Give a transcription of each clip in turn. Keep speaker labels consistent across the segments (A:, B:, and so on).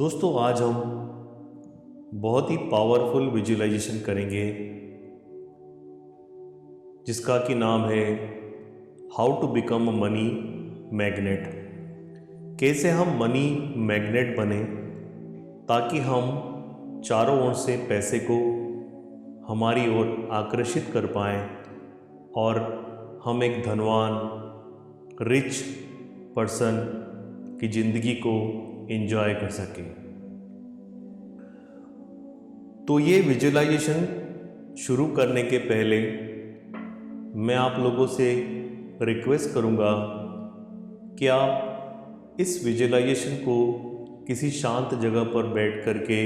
A: दोस्तों आज हम बहुत ही पावरफुल विजुअलाइजेशन करेंगे जिसका कि नाम है how to become a money magnet. कैसे हम मनी मैग्नेट बने ताकि हम चारों ओर से पैसे को हमारी ओर आकर्षित कर पाएँ और हम एक धनवान रिच पर्सन की ज़िंदगी को एंजॉय कर सकें। तो ये विजुअलाइजेशन शुरू करने के पहले मैं आप लोगों से रिक्वेस्ट करूँगा कि आप इस विजुअलाइजेशन को किसी शांत जगह पर बैठ करके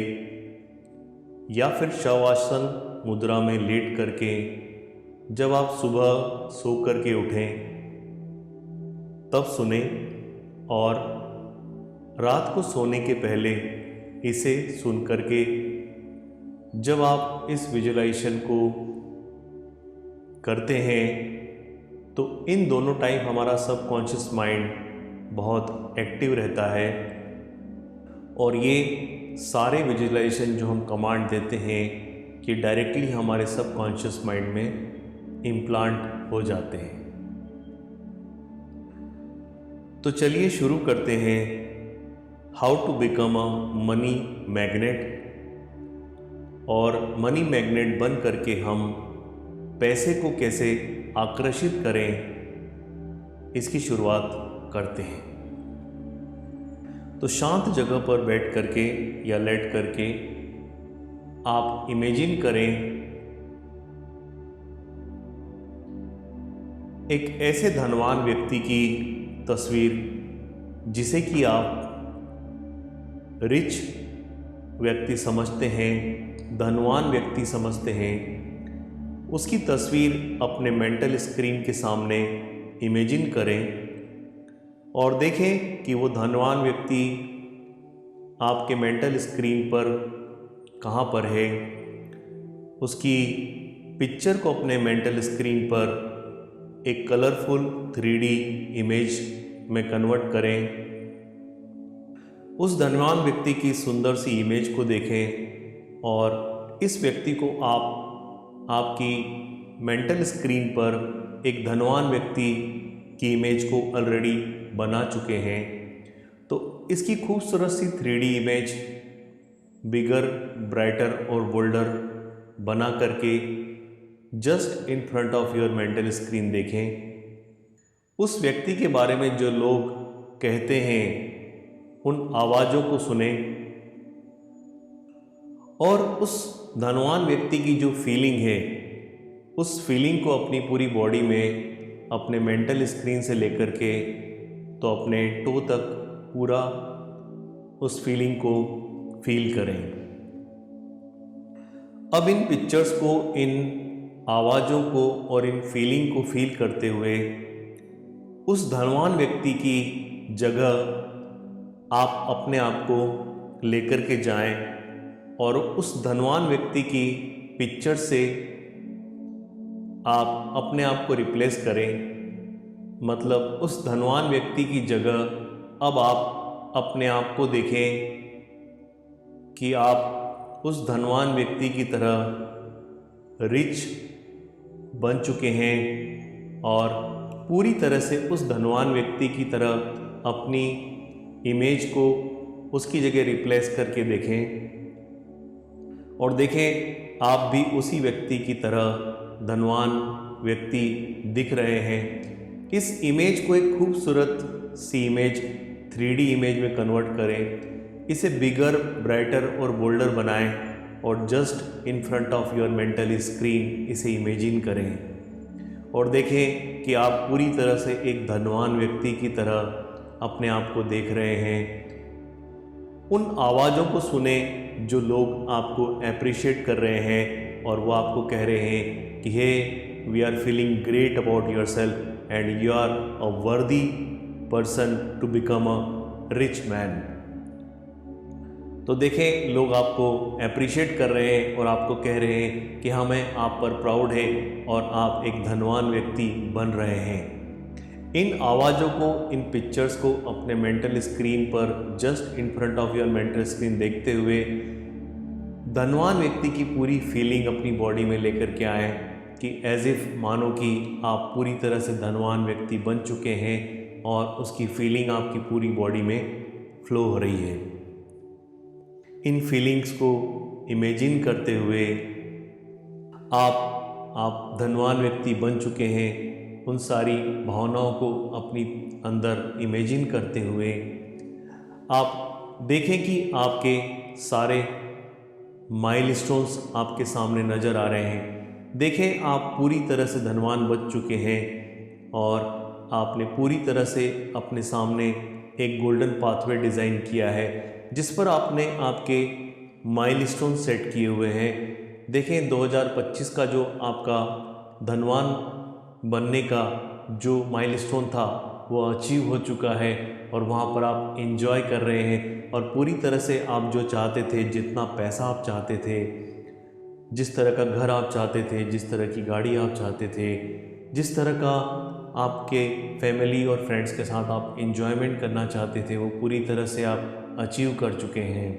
A: या फिर शवासन मुद्रा में लेट करके जब आप सुबह सो करके उठें तब सुने और रात को सोने के पहले इसे सुन करके जब आप इस विजुअलाइजेशन को करते हैं तो इन दोनों टाइम हमारा सबकॉन्शियस माइंड बहुत एक्टिव रहता है और ये सारे विजुअलाइजेशन जो हम कमांड देते हैं कि डायरेक्टली हमारे सबकॉन्शियस माइंड में इम्प्लांट हो जाते हैं। तो चलिए शुरू करते हैं how to become a money magnet. और मनी मैग्नेट बन करके हम पैसे को कैसे आकर्षित करें इसकी शुरुआत करते हैं। तो शांत जगह पर बैठ करके या लेट करके आप इमेजिन करें एक ऐसे धनवान व्यक्ति की तस्वीर जिसे कि आप रिच व्यक्ति समझते हैं, धनवान व्यक्ति समझते हैं, उसकी तस्वीर अपने मेंटल स्क्रीन के सामने इमेजिन करें और देखें कि वो धनवान व्यक्ति आपके मेंटल स्क्रीन पर कहाँ पर है। उसकी पिक्चर को अपने मेंटल स्क्रीन पर एक कलरफुल 3D इमेज में कन्वर्ट करें। उस धनवान व्यक्ति की सुंदर सी इमेज को देखें और इस व्यक्ति को आप आपकी मेंटल स्क्रीन पर एक धनवान व्यक्ति की इमेज को ऑलरेडी बना चुके हैं। तो इसकी खूबसूरत सी 3D इमेज बिगर, ब्राइटर और बोल्डर बना करके just in front of your mental screen देखें। उस व्यक्ति के बारे में जो लोग कहते हैं उन आवाज़ों को सुने और उस धनवान व्यक्ति की जो फीलिंग है उस फीलिंग को अपनी पूरी बॉडी में अपने मेंटल स्क्रीन से लेकर के तो अपने टो तक पूरा उस फीलिंग को फील करें। अब इन पिक्चर्स को, इन आवाज़ों को और इन फीलिंग को फील करते हुए उस धनवान व्यक्ति की जगह आप अपने आप को लेकर के जाएं और उस धनवान व्यक्ति की पिक्चर से आप अपने आप को रिप्लेस करें। मतलब उस धनवान व्यक्ति की जगह अब आप अपने आप को देखें कि आप उस धनवान व्यक्ति की तरह रिच बन चुके हैं और पूरी तरह से उस धनवान व्यक्ति की तरह अपनी इमेज को उसकी जगह रिप्लेस करके देखें और देखें आप भी उसी व्यक्ति की तरह धनवान व्यक्ति दिख रहे हैं। इस इमेज को एक खूबसूरत सी इमेज 3D इमेज में कन्वर्ट करें, इसे बिगर, ब्राइटर और बोल्डर बनाएं और just in front of your mental screen इसे इमेजिन करें और देखें कि आप पूरी तरह से एक धनवान व्यक्ति की तरह अपने आप को देख रहे हैं। उन आवाज़ों को सुने जो लोग आपको अप्रिशिएट कर रहे हैं और वो आपको कह रहे हैं कि hey, we are feeling great about yourself and you are a worthy person to become a rich man. तो देखें लोग आपको अप्रिशिएट कर रहे हैं और आपको कह रहे हैं कि हमें आप पर प्राउड है और आप एक धनवान व्यक्ति बन रहे हैं। इन आवाज़ों को, इन पिक्चर्स को अपने मेंटल स्क्रीन पर just in front of your mental screen देखते हुए धनवान व्यक्ति की पूरी फीलिंग अपनी बॉडी में लेकर के आए कि एज इफ मानो कि आप पूरी तरह से धनवान व्यक्ति बन चुके हैं और उसकी फीलिंग आपकी पूरी बॉडी में फ्लो हो रही है। इन फीलिंग्स को इमेजिन करते हुए आप धनवान व्यक्ति बन चुके हैं। उन सारी भावनाओं को अपनी अंदर इमेजिन करते हुए आप देखें कि आपके सारे माइलस्टोन्स आपके सामने नज़र आ रहे हैं। देखें आप पूरी तरह से धनवान बन चुके हैं और आपने पूरी तरह से अपने सामने एक गोल्डन पाथवे डिज़ाइन किया है जिस पर आपने आपके माइलस्टोन सेट किए हुए हैं। देखें 2025 का जो आपका धनवान बनने का जो माइलस्टोन था वो अचीव हो चुका है और वहाँ पर आप एंजॉय कर रहे हैं और पूरी तरह से आप जो चाहते थे, जितना पैसा आप चाहते थे, जिस तरह का घर आप चाहते थे, जिस तरह की गाड़ी आप चाहते थे, जिस तरह का आपके फैमिली और फ्रेंड्स के साथ आप एंजॉयमेंट करना चाहते थे, वो पूरी तरह से आप अचीव कर चुके हैं।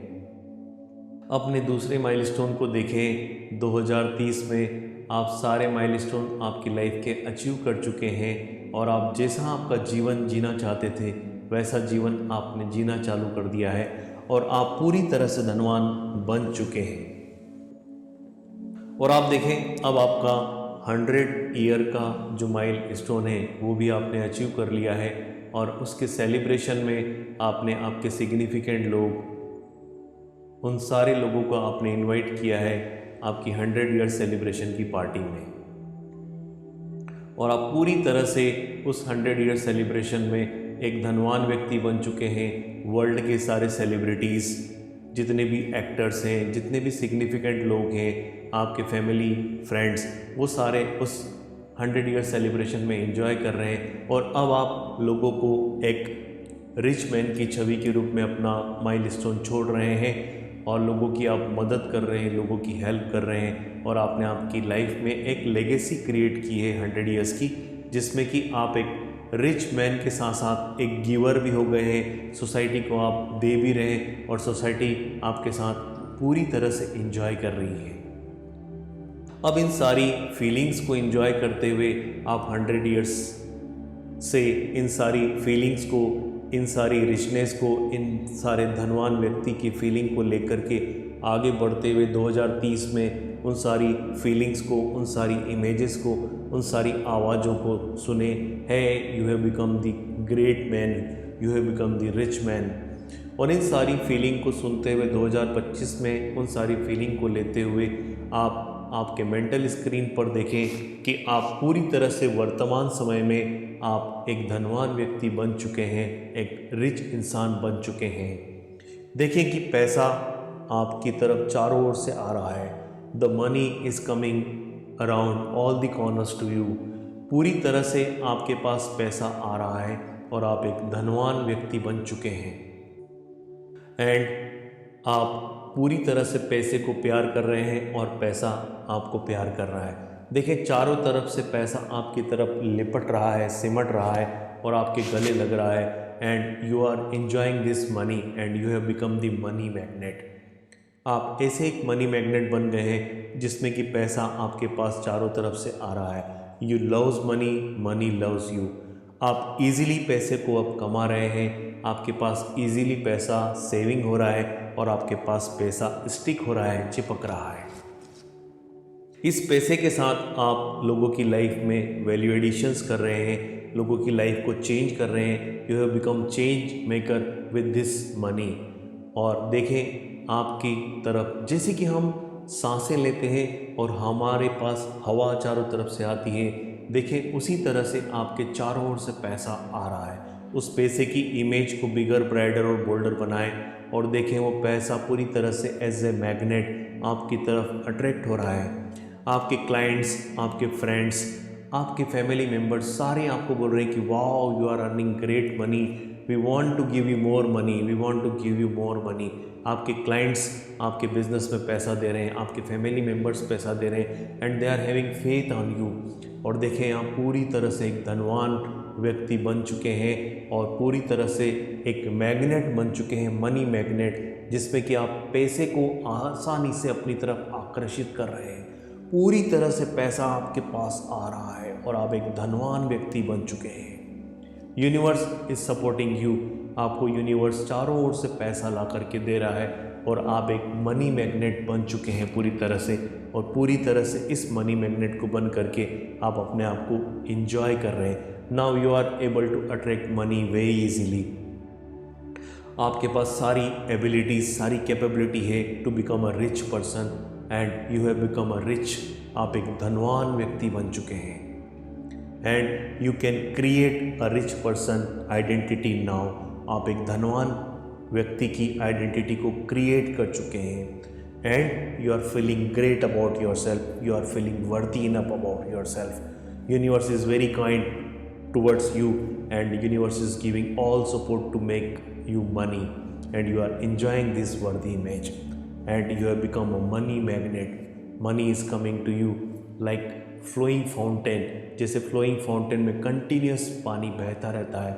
A: अपने दूसरे माइलस्टोन को देखें। 2030 में आप सारे माइलस्टोन आपकी लाइफ के अचीव कर चुके हैं और आप जैसा आपका जीवन जीना चाहते थे वैसा जीवन आपने जीना चालू कर दिया है और आप पूरी तरह से धनवान बन चुके हैं। और आप देखें अब आपका 100 ईयर का जो माइलस्टोन है वो भी आपने अचीव कर लिया है और उसके सेलिब्रेशन में आपने आपके सिग्निफिकेंट लोग, उन सारे लोगों को आपने इनवाइट किया है आपकी 100 ईयर सेलिब्रेशन की पार्टी में और आप पूरी तरह से उस 100 ईयर सेलिब्रेशन में एक धनवान व्यक्ति बन चुके हैं। वर्ल्ड के सारे सेलिब्रिटीज़, जितने भी एक्टर्स हैं, जितने भी सिग्निफिकेंट लोग हैं, आपके फैमिली फ्रेंड्स, वो सारे उस 100 ईयर सेलिब्रेशन में एंजॉय कर रहे हैं और अब आप लोगों को एक रिच मैन की छवि के रूप में अपना माइलस्टोन छोड़ रहे हैं और लोगों की आप मदद कर रहे हैं, लोगों की हेल्प कर रहे हैं और आपने आपकी लाइफ में एक लेगेसी क्रिएट की है 100 ईयर्स की, जिसमें कि आप एक रिच मैन के साथ साथ एक गिवर भी हो गए हैं। सोसाइटी को आप दे भी रहे हैं और सोसाइटी आपके साथ पूरी तरह से एंजॉय कर रही है। अब इन सारी फीलिंग्स को एंजॉय करते हुए आप 100 ईयर्स से इन सारी फीलिंग्स को, इन सारी रिचनेस को, इन सारे धनवान व्यक्ति की फीलिंग को लेकर के आगे बढ़ते हुए 2030 में उन सारी फीलिंग्स को, उन सारी इमेजेस को, उन सारी आवाज़ों को सुने। है you have become the great man, you have become the rich man. और इन सारी फीलिंग को सुनते हुए 2025 में उन सारी फीलिंग को लेते हुए आप आपके मेंटल स्क्रीन पर देखें कि आप पूरी तरह से वर्तमान समय में आप एक धनवान व्यक्ति बन चुके हैं, एक रिच इंसान बन चुके हैं। देखें कि पैसा आपकी तरफ चारों ओर से आ रहा है। The money is coming around all the corners to you. पूरी तरह से आपके पास पैसा आ रहा है और आप एक धनवान व्यक्ति बन चुके हैं एंड आप पूरी तरह से पैसे को प्यार कर रहे हैं और पैसा आपको प्यार कर रहा है। देखिए चारों तरफ से पैसा आपकी तरफ लिपट रहा है, सिमट रहा है और आपके गले लग रहा है and you are enjoying this money and you have become the money magnet. आप ऐसे एक मनी मैग्नेट बन गए हैं जिसमें कि पैसा आपके पास चारों तरफ से आ रहा है। You loves money, money loves you. आप इजीली पैसे को अब कमा रहे हैं, आपके पास इजीली पैसा सेविंग हो रहा है और आपके पास पैसा स्टिक हो रहा है, चिपक रहा है। इस पैसे के साथ आप लोगों की लाइफ में वैल्यू एडिशंस कर रहे हैं, लोगों की लाइफ को चेंज कर रहे हैं। You have become change maker with this money. और देखें आपकी तरफ जैसे कि हम सांसें लेते हैं और हमारे पास हवा चारों तरफ से आती है, देखें उसी तरह से आपके चारों ओर से पैसा आ रहा है। उस पैसे की इमेज को बिगर, ब्राइडर और बोल्डर बनाएं और देखें वो पैसा पूरी तरह से एज ए मैग्नेट आपकी तरफ अट्रैक्ट हो रहा है। आपके क्लाइंट्स, आपके फ्रेंड्स, आपके फैमिली मेम्बर्स सारे आपको बोल रहे हैं कि wow you are earning great money, we want to give you more money, we want to give you more money. आपके क्लाइंट्स आपके बिजनेस में पैसा दे रहे हैं, आपके फैमिली मेम्बर्स पैसा दे रहे हैं and they are having faith on you. और देखें आप पूरी तरह से एक धनवान व्यक्ति बन चुके हैं और पूरी तरह से एक मैग्नेट बन चुके हैं, मनी मैग्नेट, जिसमें कि आप पैसे को आसानी से अपनी तरफ आकर्षित कर रहे हैं। पूरी तरह से पैसा आपके पास आ रहा है और आप एक धनवान व्यक्ति बन चुके हैं। Universe is supporting you. आपको यूनिवर्स चारों ओर से पैसा ला करके दे रहा है और आप एक मनी मैग्नेट बन चुके हैं पूरी तरह से। और पूरी तरह से इस मनी मैग्नेट को बन करके आप अपने आप को इंजॉय कर रहे हैं। Now you are able to attract money very easily. आपके पास सारी एबिलिटीज, सारी कैपेबिलिटी है to become a rich person and you have become a rich. आप एक धनवान व्यक्ति बन चुके हैं and you can create a rich person identity now. आप एक धनवान व्यक्ति की आइडेंटिटी को क्रिएट कर चुके हैं and you are feeling great about yourself, you are feeling worthy enough about yourself. Universe is very kind towards you and universe is giving all support to make you money and you are enjoying this worthy image and you have become a money magnet. Money is coming to you like flowing fountain. जैसे flowing fountain में continuous पानी बहता रहता है,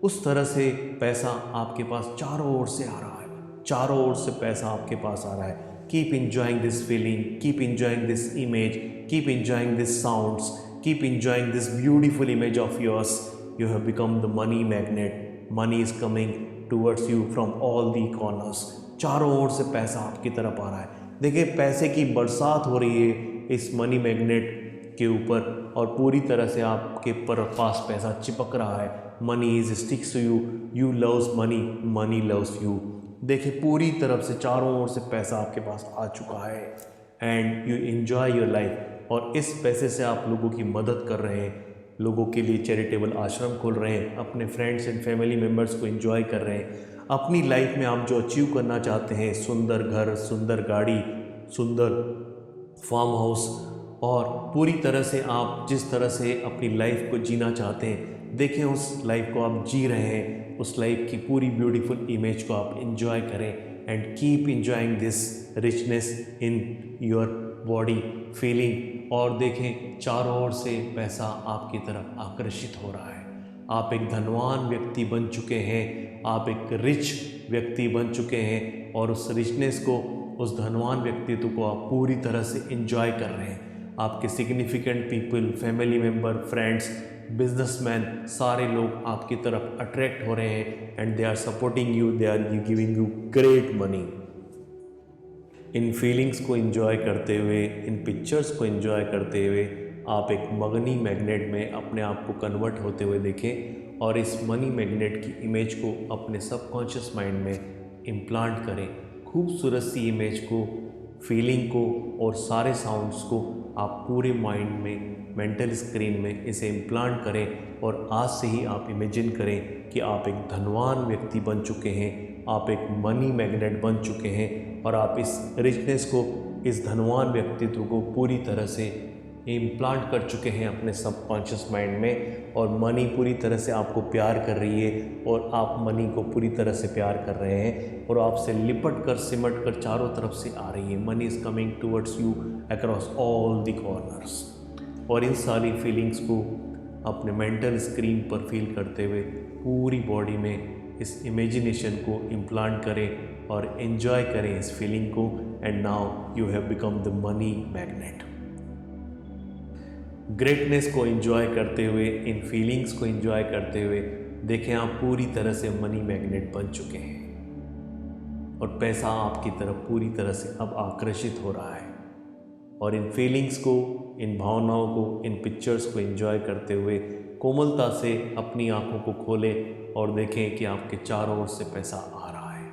A: उस तरह से पैसा आपके पास चारों ओर से आ रहा है, चारों ओर से पैसा आपके पास आ रहा है। Keep enjoying this feeling, keep enjoying this image, keep enjoying this sounds, keep enjoying this beautiful image of yours. You have become the money magnet. Money is coming towards you from all the corners. चारों ओर से पैसा आपकी तरफ आ रहा है। देखिए पैसे की बरसात हो रही है इस मनी मैग्नेट के ऊपर और पूरी तरह से आपके पास पैसा चिपक रहा है। Money is sticks to you, you loves money, money loves you. देखिए पूरी तरफ से चारों ओर से पैसा आपके पास आ चुका है and you enjoy your life. और इस पैसे से आप लोगों की मदद कर रहे हैं, लोगों के लिए चैरिटेबल आश्रम खोल रहे हैं, अपने फ्रेंड्स एंड फैमिली मेम्बर्स को एंजॉय कर रहे हैं। अपनी लाइफ में आप जो अचीव करना चाहते हैं, सुंदर घर, सुंदर गाड़ी, सुंदर फार्म हाउस, और पूरी तरह से आप जिस तरह से अपनी लाइफ को जीना चाहते हैं, देखें उस लाइफ को आप जी रहे हैं। उस लाइफ की पूरी ब्यूटीफुल इमेज को आप एंजॉय करें and keep enjoying this richness in your body feeling. और देखें चारों ओर से पैसा आपकी तरफ आकर्षित हो रहा है। आप एक धनवान व्यक्ति बन चुके हैं, आप एक रिच व्यक्ति बन चुके हैं और उस रिचनेस को, उस धनवान व्यक्तित्व को आप पूरी तरह से एंजॉय कर रहे हैं। आपके significant people, family member, friends, businessman, सारे लोग आपकी तरफ अट्रैक्ट हो रहे हैं and they are supporting you, they are giving you great money. इन फीलिंग्स को एंजॉय करते हुए, इन पिक्चर्स को एंजॉय करते हुए आप एक मनी मैग्नेट में अपने आप को कन्वर्ट होते हुए देखें और इस मनी मैग्नेट की इमेज को अपने सबकॉन्शियस माइंड में इम्प्लांट करें। खूबसूरत सी इमेज को, फीलिंग को और सारे साउंड्स को आप पूरे माइंड में, मेंटल स्क्रीन में इसे इम्प्लांट करें और आज से ही आप इमेजिन करें कि आप एक धनवान व्यक्ति बन चुके हैं, आप एक मनी मैग्नेट बन चुके हैं और आप इस रिचनेस को, इस धनवान व्यक्तित्व को पूरी तरह से इम्प्लांट कर चुके हैं अपने सबकॉन्शियस माइंड में। और मनी पूरी तरह से आपको प्यार कर रही है और आप मनी को पूरी तरह से प्यार कर रहे हैं और आपसे लिपट कर, सिमट कर चारों तरफ से आ रही है। Money is coming towards you across all the corners. और इन सारी फीलिंग्स को अपने मेंटल स्क्रीन पर फील करते हुए पूरी बॉडी में इस इमेजिनेशन को इम्प्लांट करें और एंजॉय करें इस फीलिंग को। And now you have become the money magnet. Greatness को एंजॉय करते हुए, इन फीलिंग्स को एंजॉय करते हुए देखें आप पूरी तरह से मनी मैग्नेट बन चुके हैं और पैसा आपकी तरफ पूरी तरह से अब आकर्षित हो रहा है। और इन फीलिंग्स को, इन भावनाओं को, इन पिक्चर्स को एंजॉय करते हुए कोमलता से अपनी आंखों को खोलें और देखें कि आपके चारों ओर से पैसा आ रहा है।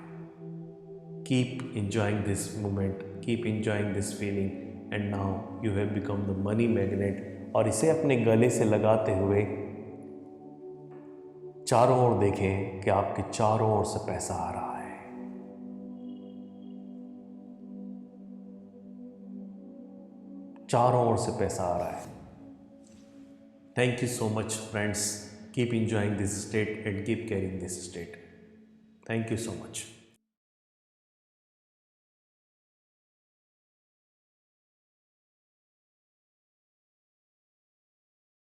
A: Keep enjoying this moment, keep enjoying this feeling and now you have become the money magnet. और इसे अपने गले से लगाते हुए चारों ओर देखें कि आपके चारों ओर से पैसा आ रहा है। चारों ओर से पैसा आ रहा है। Thank you so much friends. Keep enjoying this state and keep carrying this state. Thank you so much.